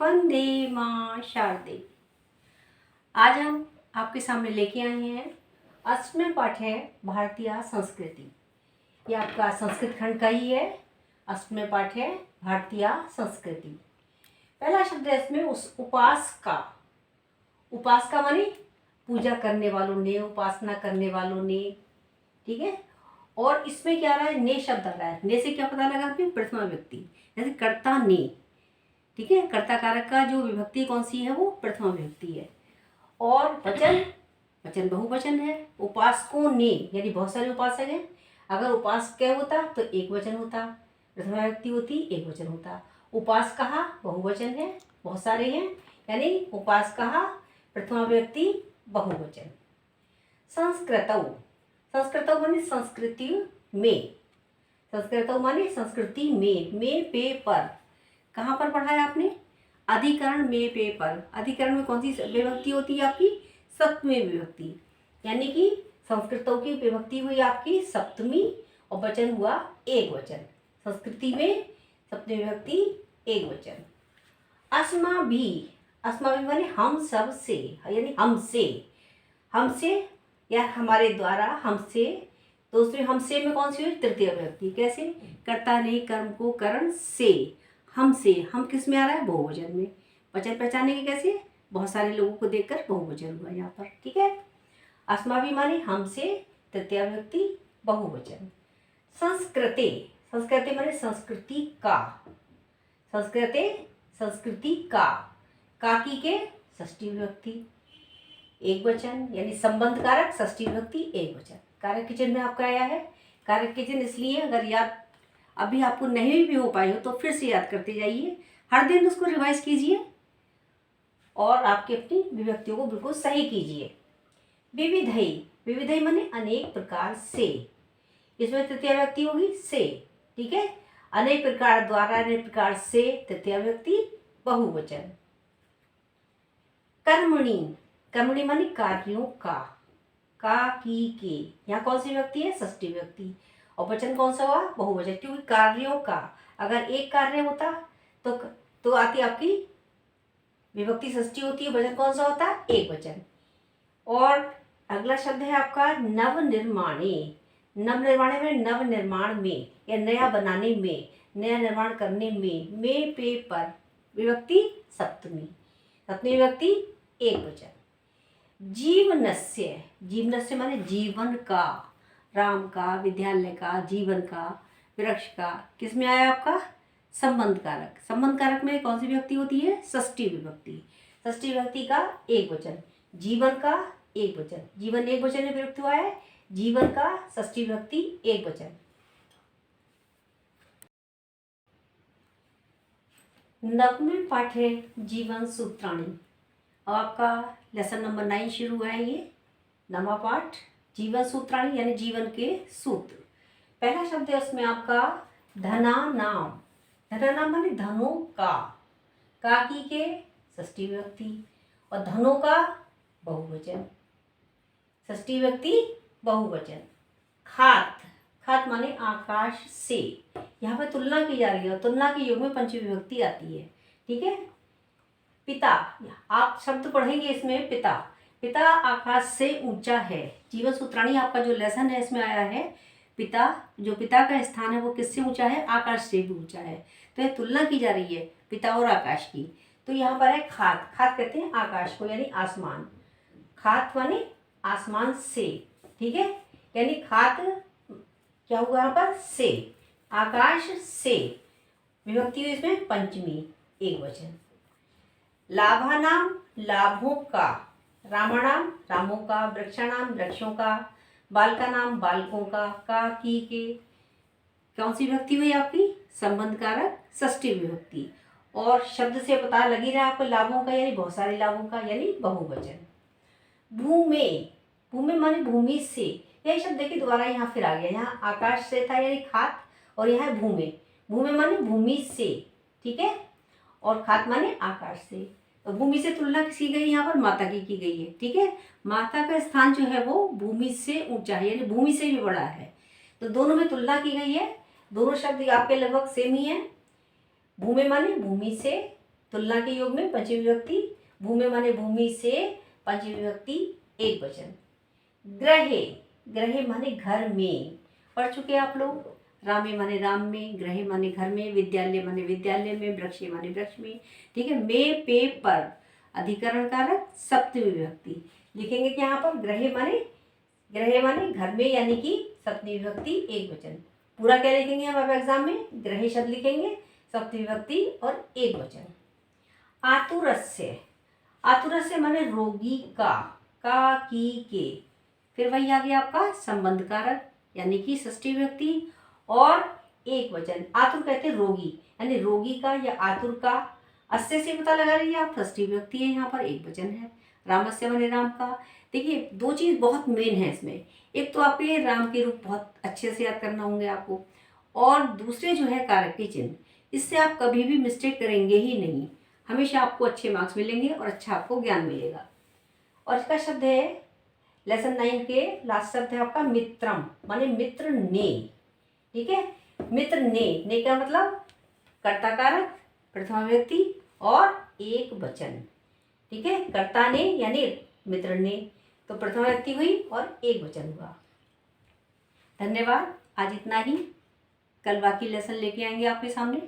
वंदे मां शारदे। आज हम आपके सामने लेके आए हैं 8वें पाठ है भारतीय संस्कृति। ये आपका संस्कृत खंड का ही है। 8वें पाठ है भारतीय संस्कृति। पहला शब्द है इसमें उपासका। उपासका माने पूजा करने वालों ने, उपासना करने वालों ने, ठीक है। और इसमें क्या आ रहा है, ने शब्द आ रहा है। ने से क्या पता लगा आपने, प्रथमा व्यक्ति, जैसे कर्ता ने, ठीक है। कर्ता कारक का जो विभक्ति कौन सी है, वो प्रथमा विभक्ति है। और वचन, वचन बहुवचन है। उपासकों ने यानी बहुत सारे उपासक हैं। अगर उपासक होता तो एक वचन होता, प्रथमा विभक्ति होती, एक वचन होता। उपासकः बहुवचन है, बहुत सारे हैं, यानी उपासकः प्रथमा विभक्ति बहुवचन। संस्कृतौ, संस्कृतौ माने संस्कृति में, संस्कृतौ माने संस्कृति में पे पर। कहाँ पर पढ़ा है आपने, अधिकरण में पे पर। अधिकरण में कौन सी विभक्ति होती है आपकी, सप्तमी विभक्ति, यानी कि संस्कृतों की विभक्ति हुई आपकी सप्तमी और वचन हुआ एक वचन। संस्कृति में सप्तमी विभक्ति एक वचन। अस्माभि, अस्माभि माने हम सब से, यानी हमसे, हमसे या हमारे द्वारा, हमसे। तो उसमें हमसे में कौन सी हुई, तृतीय विभक्ति। कैसे, कर्ता ने कर्म को करण से, हमसे, हम किस में आ रहा है, बहुवचन में। वचन पहचानेंगे कैसे, बहुत सारे लोगों को देखकर बहुवचन हुआ यहाँ पर, ठीक है। अस्माभि माने हमसे, तृतीय विभक्ति बहुवचन। संस्कृते, संस्कृते माने संस्कृति का, संस्कृते संस्कृति का की के षष्ठी विभक्ति एक वचन, यानी संबंध कारक षष्ठी विभक्ति एक वचन। कारक के चिन्ह में आपका आया है। कारक के चिन्ह इसलिए, अगर याद अभी आपको नहीं भी हो पाई हो तो फिर से याद करते जाइए, हर दिन उसको रिवाइज कीजिए और आपकी अपनी विभक्तियों को बिल्कुल सही कीजिए। विविधई, विविधई माने अनेक प्रकार से, इसमें तृतीय विभक्ति होगी से, ठीक है। अनेक प्रकार द्वारा, अनेक प्रकार से, तृतीय विभक्ति बहुवचन। कर्मणि, कर्मणि माने कार्यों का की के, यहाँ कौन सी विभक्ति है, षष्ठी विभक्ति। और वचन कौन सा हुआ, बहुवचन, क्योंकि कार्यों का, अगर एक कार्य होता तो आती आपकी विभक्ति षष्ठी होती है, वचन कौन सा होता, एक वचन। और अगला शब्द है आपका नवनिर्माणे। नवनिर्माणे में नव निर्माण में या नया बनाने में, नया निर्माण करने में पे पर, विभक्ति सप्तमी, सप्तमी विभक्ति एक वचन। जीवनस्य, जीवनस्य माने जीवन का, राम का, विद्यालय का, जीवन का, वृक्ष का, किस में आया आपका, संबंध कारक। संबंध कारक में कौन सी विभक्ति होती है, षष्ठी विभक्ति, षष्ठी विभक्ति का एक वचन। जीवन का एक वचन, जीवन एक वचन में विभक्त हुआ है, जीवन का षष्ठी विभक्ति एक वचन। नवमें पाठ है जीवन सूत्राणि। अब आपका लेसन नंबर 9 शुरू हुआ है। ये नवा पाठ जीवन सूत्राणि यानी जीवन के सूत्र। पहला शब्द है उसमें आपका धना नाम। धना नाम माने धनों का की के षष्ठी विभक्ति और धनों का बहुवचन, षष्ठी विभक्ति बहुवचन। खात, खात माने आकाश से, यहाँ पे तुलना की जा रही है, तुलना के योग में पंचमी विभक्ति आती है, ठीक है। पिता, आप शब्द पढ़ेंगे इसमें पिता, पिता आकाश से ऊंचा है। जीवन सूत्राणि आपका जो लेसन है इसमें आया है, पिता, जो पिता का स्थान है वो किससे ऊंचा है, आकाश से भी ऊंचा है। तो ये तुलना की जा रही है पिता और आकाश की। तो यहाँ पर है खात, खात कहते हैं आकाश को, यानी आसमान। खात माने आसमान से, ठीक है, यानी खात क्या हुआ यहाँ पर, से, आकाश से, विभक्ति हुई इसमें पंचमी एक वचन। लाभानाम, लाभों का, रामाणाम, रामों का, वृक्षाणाम, वृक्षों का, बालकानाम, बालकों का की के कौन सी विभक्ति हुई आपकी, संबंध कारक षष्ठी विभक्ति। और शब्द से पता लग ही रहा है आपको, लाभों का यानी बहुत सारे लाभों का, यानी बहुवचन। भूमे, भूमे माने भूमि से, यही शब्द देखिए दोबारा यहाँ फिर आ गया, यहाँ आकाश से था यानी खात, और यहाँ है भूमे, भूमे माने भूमि से, ठीक है, और खात माने आकाश से। तो भूमि से तुलना की गई यहाँ पर माता की गई है, ठीक है। माता का स्थान जो है वो भूमि से ऊंचा है, यानी भूमि से भी बड़ा है। तो दोनों में तुलना की गई है, दोनों शब्द आपके लगभग सेम ही है। भूमि माने भूमि से, तुलना के योग में पंचमी विभक्ति, भूमे माने भूमि से पंचमी विभक्ति एक वचन। ग्रहे, ग्रहे माने घर में, पढ़ चुके आप लोग। रामे माने राम में, ग्रहे माने घर में, विद्यालय माने विद्यालय में, वृक्षे माने वृक्ष में। ठीक है, में पे पर अधिकरण कारक सप्तमी विभक्ति लिखेंगे कि यहाँ पर ग्रहे माने घर में, यानी कि सप्तमी विभक्ति एक वचन। पूरा क्या लिखेंगे हम अब एग्जाम में? ग्रहे शब्द लिखेंगे, सप्तमी विभक्ति और एक वचन। आतुरस्य, आतुरस्य माने रोगी का की के, फिर वही आ गया आपका संबंध कारक यानी कि षष्ठी विभक्ति और एक वचन। आतुर कहते हैं रोगी, यानी रोगी का या आतुर का। अस्य से पता लगा रही है आप, षष्ठी विभक्ति है, यहाँ पर एक वचन है। रामस्य माने राम का। देखिए दो चीज़ बहुत मेन है इसमें, एक तो आपके राम के रूप बहुत अच्छे से याद करना होंगे आपको, और दूसरे जो है कारक के चिन्ह, इससे आप कभी भी मिस्टेक करेंगे ही नहीं, हमेशा आपको अच्छे मार्क्स मिलेंगे और अच्छा आपको ज्ञान मिलेगा। और इसका शब्द है लेसन 9 के लास्ट शब्द है आपका मित्रम, माने मित्र ने। ठीक है, मित्र ने का मतलब कर्ता कारक, प्रथमा व्यक्ति और एक वचन। ठीक है, कर्ता ने यानी मित्र ने, तो प्रथमा व्यक्ति हुई और एक वचन हुआ। धन्यवाद, आज इतना ही। कल बाकी लेसन लेके आएंगे आपके सामने।